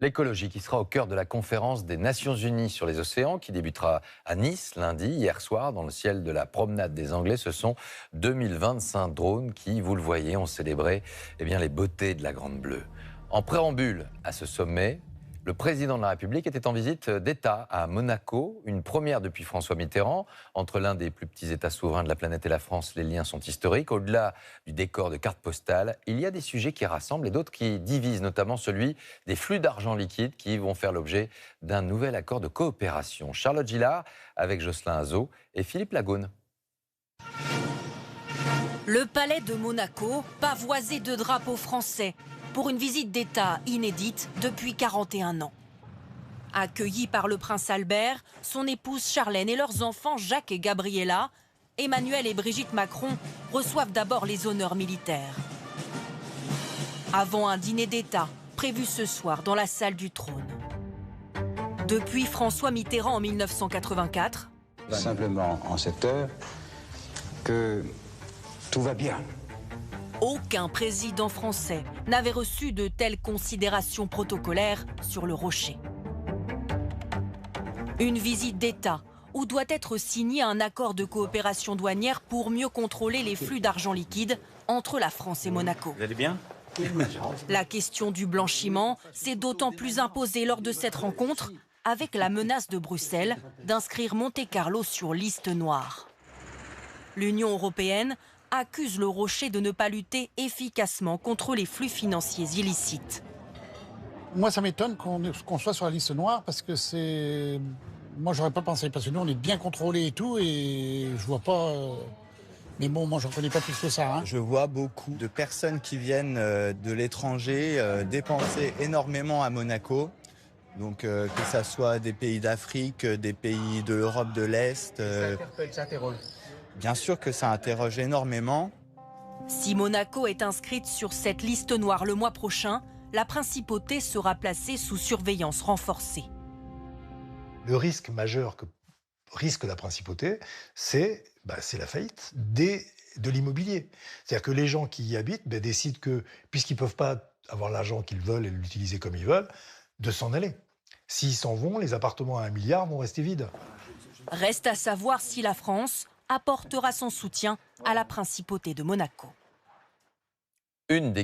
L'écologie qui sera au cœur de la conférence des Nations Unies sur les océans qui débutera à Nice lundi. Hier soir, dans le ciel de la promenade des Anglais, ce sont 2025 drones qui, vous le voyez, ont célébré les beautés de la Grande Bleue. En préambule à ce sommet, le président de la République était en visite d'État à Monaco, une première depuis François Mitterrand. Entre l'un des plus petits États souverains de la planète et la France, les liens sont historiques. Au-delà du décor de cartes postales, il y a des sujets qui rassemblent et d'autres qui divisent, notamment celui des flux d'argent liquide qui vont faire l'objet d'un nouvel accord de coopération. Charlotte Gillard avec Jocelyn Azot et Philippe Lagaune. Le palais de Monaco, pavoisé de drapeaux français, pour une visite d'État inédite depuis 41 ans. Accueillis par le prince Albert, son épouse Charlène et leurs enfants Jacques et Gabriella, Emmanuel et Brigitte Macron reçoivent d'abord les honneurs militaires. Avant un dîner d'État prévu ce soir dans la salle du trône. Depuis François Mitterrand en 1984, simplement en cette heure que tout va bien. aucun président français n'avait reçu de telles considérations protocolaires sur le rocher. Une visite d'État où doit être signé un accord de coopération douanière pour mieux contrôler les flux d'argent liquide entre la France et Monaco. Vous allez bien ? La question du blanchiment s'est d'autant plus imposée lors de cette rencontre avec la menace de Bruxelles d'inscrire Monte-Carlo sur liste noire. L'Union européenne accuse le Rocher de ne pas lutter efficacement contre les flux financiers illicites. Moi, ça m'étonne qu'on soit sur la liste noire parce que c'est... Moi, j'aurais pas pensé parce que nous, on est bien contrôlés et tout et je vois pas... Mais bon, moi, j'en connais pas plus que ça. Hein. Je vois beaucoup de personnes qui viennent de l'étranger dépenser énormément à Monaco. Donc, que ça soit des pays d'Afrique, des pays de l'Europe de l'Est. Ça interroge. Bien sûr que ça interroge énormément. Si Monaco est inscrite sur cette liste noire le mois prochain, la principauté sera placée sous surveillance renforcée. Le risque majeur que risque la principauté, c'est la faillite de l'immobilier. C'est-à-dire que les gens qui y habitent décident que, puisqu'ils ne peuvent pas avoir l'argent qu'ils veulent et l'utiliser comme ils veulent, de s'en aller. S'ils s'en vont, les appartements à 1 milliard vont rester vides. Reste à savoir si la France apportera son soutien à la principauté de Monaco. Une des